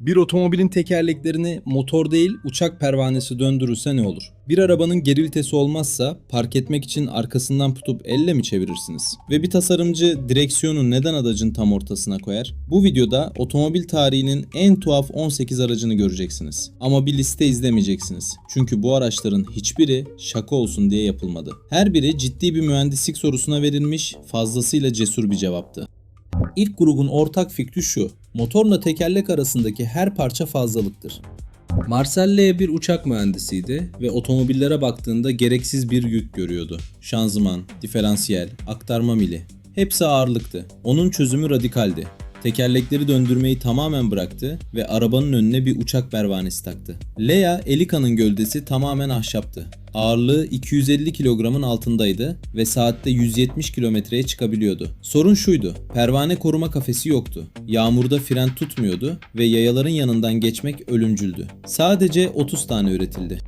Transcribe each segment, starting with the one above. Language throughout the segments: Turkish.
Bir otomobilin tekerleklerini motor değil uçak pervanesi döndürürse ne olur? Bir arabanın geri vitesi olmazsa park etmek için arkasından tutup elle mi çevirirsiniz? Ve bir tasarımcı direksiyonu neden aracın tam ortasına koyar? Bu videoda otomobil tarihinin en tuhaf 18 aracını göreceksiniz. Ama bir liste izlemeyeceksiniz. Çünkü bu araçların hiçbiri şaka olsun diye yapılmadı. Her biri ciddi bir mühendislik sorusuna verilmiş, fazlasıyla cesur bir cevaptı. İlk grubun ortak fikri şu: motorla tekerlek arasındaki her parça fazlalıktır. Marcel L bir uçak mühendisiydi ve otomobillere baktığında gereksiz bir yük görüyordu. Şanzıman, diferansiyel, aktarma mili hepsi ağırlıktı. Onun çözümü radikaldi. Tekerlekleri döndürmeyi tamamen bıraktı ve arabanın önüne bir uçak pervanesi taktı. Lea Elica'nın gövdesi tamamen ahşaptı. Ağırlığı 250 kilogramın altındaydı ve saatte 170 kilometreye çıkabiliyordu. Sorun şuydu: pervane koruma kafesi yoktu. Yağmurda fren tutmuyordu ve yayaların yanından geçmek ölümcüldü. Sadece 30 tane üretildi.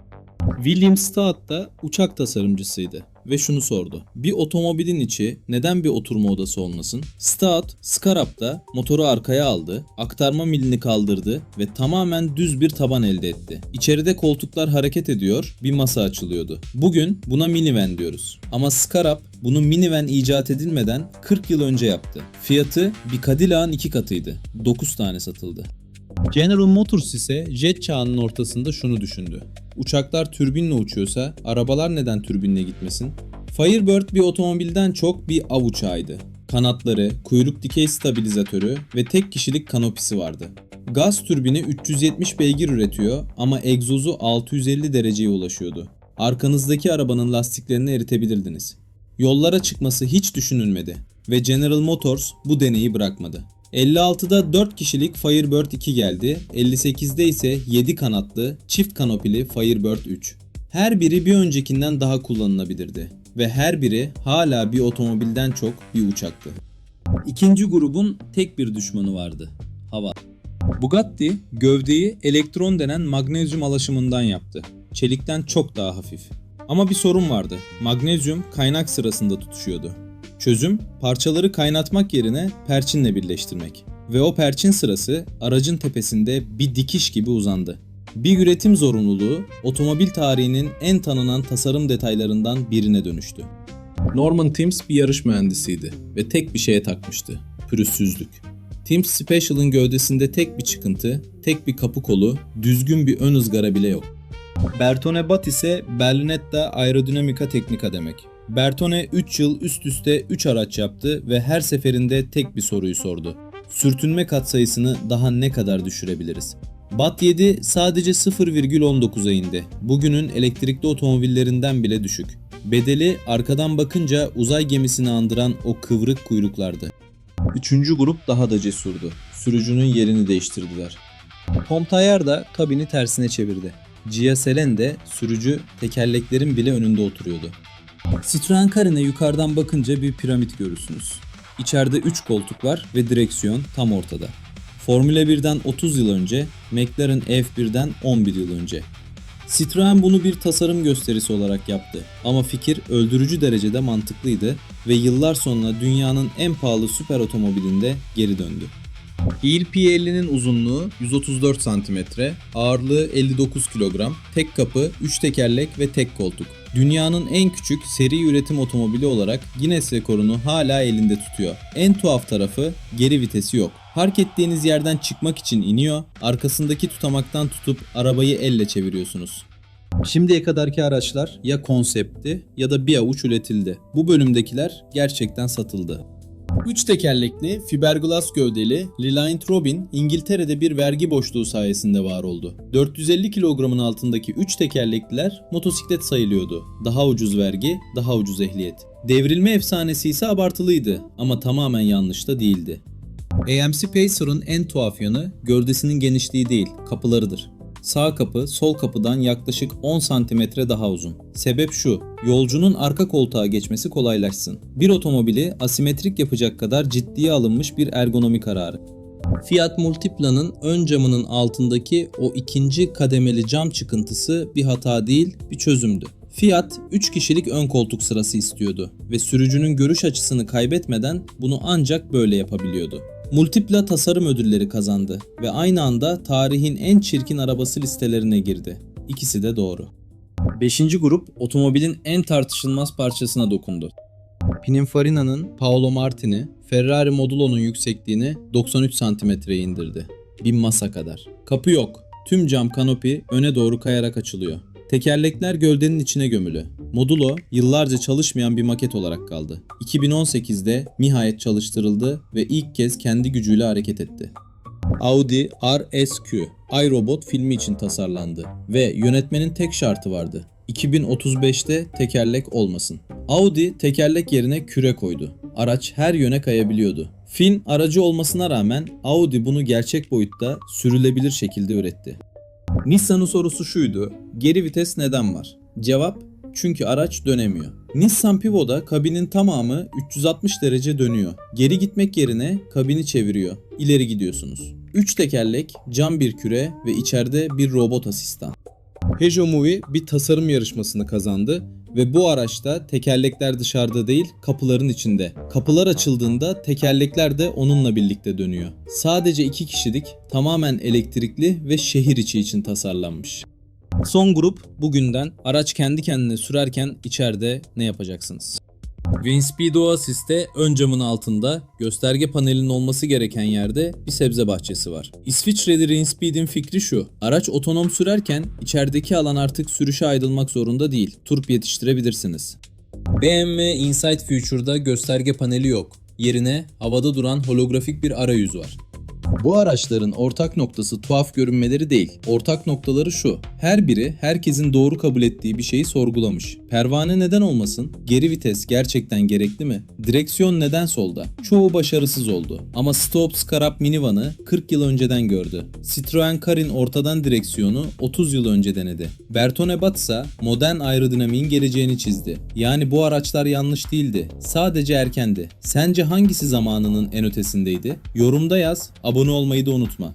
William Stout da uçak tasarımcısıydı ve şunu sordu: bir otomobilin içi neden bir oturma odası olmasın? Stout, Scarab'da motoru arkaya aldı, aktarma milini kaldırdı ve tamamen düz bir taban elde etti. İçeride koltuklar hareket ediyor, bir masa açılıyordu. Bugün buna minivan diyoruz. Ama Scarab bunu minivan icat edilmeden 40 yıl önce yaptı. Fiyatı bir Cadillac'ın 2 katıydı. 9 tane satıldı. General Motors ise jet çağının ortasında şunu düşündü: uçaklar türbinle uçuyorsa arabalar neden türbinle gitmesin? Firebird bir otomobilden çok bir av uçağıydı. Kanatları, kuyruk dikey stabilizatörü ve tek kişilik kanopisi vardı. Gaz türbini 370 beygir üretiyor ama egzozu 650 dereceye ulaşıyordu. Arkanızdaki arabanın lastiklerini eritebilirdiniz. Yollara çıkması hiç düşünülmedi ve General Motors bu deneyi bırakmadı. 56'da 4 kişilik Firebird 2 geldi, 58'de ise 7 kanatlı, çift kanopili Firebird 3. Her biri bir öncekinden daha kullanılabilirdi ve her biri hala bir otomobilden çok bir uçaktı. İkinci grubun tek bir düşmanı vardı: hava. Bugatti gövdeyi elektron denen magnezyum alaşımından yaptı. Çelikten çok daha hafif. Ama bir sorun vardı: magnezyum kaynak sırasında tutuşuyordu. Çözüm, parçaları kaynatmak yerine perçinle birleştirmek. Ve o perçin sırası aracın tepesinde bir dikiş gibi uzandı. Bir üretim zorunluluğu otomobil tarihinin en tanınan tasarım detaylarından birine dönüştü. Norman Timms bir yarış mühendisiydi ve tek bir şeye takmıştı: pürüzsüzlük. Timms Special'ın gövdesinde tek bir çıkıntı, tek bir kapı kolu, düzgün bir ön ızgara bile yok. Bertone Bat ise Berlinetta Aerodinamica Technica demek. Bertone 3 yıl üst üste 3 araç yaptı ve her seferinde tek bir soruyu sordu: sürtünme katsayısını daha ne kadar düşürebiliriz? Bat 7 sadece 0,19'a indi. Bugünün elektrikli otomobillerinden bile düşük. Bedeli arkadan bakınca uzay gemisini andıran o kıvrık kuyruklardı. Üçüncü grup daha da cesurdu. Sürücünün yerini değiştirdiler. Tom Thayer da kabini tersine çevirdi. Gia Selen de sürücü tekerleklerin bile önünde oturuyordu. Citroen Carene yukarıdan bakınca bir piramit görürsünüz. İçeride 3 koltuk var ve direksiyon tam ortada. Formula 1'den 30 yıl önce, McLaren F1'den 11 yıl önce. Citroen bunu bir tasarım gösterisi olarak yaptı ama fikir öldürücü derecede mantıklıydı ve yıllar sonra dünyanın en pahalı süper otomobilinde geri döndü. ERP50'nin uzunluğu 134 cm, ağırlığı 59 kilogram, tek kapı, 3 tekerlek ve tek koltuk. Dünyanın en küçük seri üretim otomobili olarak Guinness rekorunu hala elinde tutuyor. En tuhaf tarafı geri vitesi yok. Park ettiğiniz yerden çıkmak için iniyor, arkasındaki tutamaktan tutup arabayı elle çeviriyorsunuz. Şimdiye kadarki araçlar ya konseptti ya da bir avuç üretildi. Bu bölümdekiler gerçekten satıldı. 3 tekerlekli, fiberglass gövdeli Reliant Robin İngiltere'de bir vergi boşluğu sayesinde var oldu. 450 kilogramın altındaki 3 tekerlekliler motosiklet sayılıyordu. Daha ucuz vergi, daha ucuz ehliyet. Devrilme efsanesi ise abartılıydı ama tamamen yanlış da değildi. AMC Pacer'ın en tuhaf yanı gövdesinin genişliği değil, kapılarıdır. Sağ kapı sol kapıdan yaklaşık 10 cm daha uzun. Sebep şu: yolcunun arka koltuğa geçmesi kolaylaşsın. Bir otomobili asimetrik yapacak kadar ciddiye alınmış bir ergonomi kararı. Fiat Multipla'nın ön camının altındaki o ikinci kademeli cam çıkıntısı bir hata değil, bir çözümdü. Fiat 3 kişilik ön koltuk sırası istiyordu ve sürücünün görüş açısını kaybetmeden bunu ancak böyle yapabiliyordu. Multipla tasarım ödülleri kazandı ve aynı anda tarihin en çirkin arabası listelerine girdi. İkisi de doğru. 5. grup otomobilin en tartışılmaz parçasına dokundu. Pininfarina'nın Paolo Martini, Ferrari Modulo'nun yüksekliğini 93 santimetreye indirdi. 1000 masa kadar. Kapı yok. Tüm cam kanopi öne doğru kayarak açılıyor. Tekerlekler gövdenin içine gömülü. Modulo yıllarca çalışmayan bir maket olarak kaldı. 2018'de nihayet çalıştırıldı ve ilk kez kendi gücüyle hareket etti. Audi RSQ, iRobot filmi için tasarlandı ve yönetmenin tek şartı vardı. 2035'te tekerlek olmasın. Audi tekerlek yerine küre koydu. Araç her yöne kayabiliyordu. Film aracı olmasına rağmen Audi bunu gerçek boyutta sürülebilir şekilde üretti. Nissan'ın sorusu şuydu: geri vites neden var? Cevap: çünkü araç dönemiyor. Nissan Pivo'da kabinin tamamı 360 derece dönüyor. Geri gitmek yerine kabini çeviriyor. İleri gidiyorsunuz. 3 tekerlek, cam bir küre ve içeride bir robot asistan. Peugeot Movie bir tasarım yarışmasını kazandı ve bu araçta tekerlekler dışarıda değil, kapıların içinde. Kapılar açıldığında tekerlekler de onunla birlikte dönüyor. Sadece 2 kişilik, tamamen elektrikli ve şehir içi için tasarlanmış. Son grup bugünden araç kendi kendine sürerken içeride ne yapacaksınız? Greenspeed Oasis'te ön camın altında gösterge panelinin olması gereken yerde bir sebze bahçesi var. İsviçreli Greenspeed'in fikri şu: araç otonom sürerken içerideki alan artık sürüşe ayrılmak zorunda değil. Turp yetiştirebilirsiniz. BMW Insight Future'da gösterge paneli yok. Yerine havada duran holografik bir arayüz var. Bu araçların ortak noktası tuhaf görünmeleri değil. Ortak noktaları şu: her biri herkesin doğru kabul ettiği bir şeyi sorgulamış. Pervane neden olmasın? Geri vites gerçekten gerekli mi? Direksiyon neden solda? Çoğu başarısız oldu. Ama Stop Scarab minivanı 40 yıl önceden gördü. Citroen Karin ortadan direksiyonu 30 yıl önce denedi. Bertone ise modern aerodinamiğin geleceğini çizdi. Yani bu araçlar yanlış değildi. Sadece erkendi. Sence hangisi zamanının en ötesindeydi? Yorumda yaz. Abone olmayı da unutma.